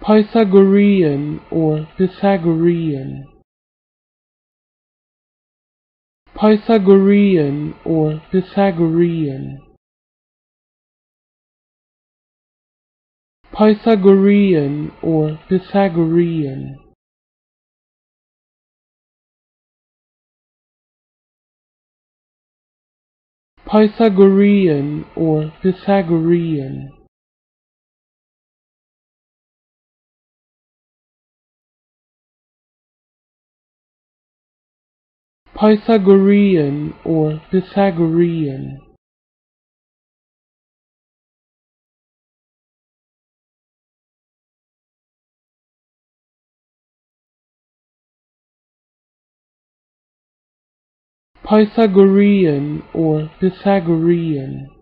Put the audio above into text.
Pythagorean or Pythagorean. Pythagorean or Pythagorean. Pythagorean or Pythagorean. Pythagorean or Pythagorean. Pythagorean or Pythagorean. Pythagorean or Pythagorean.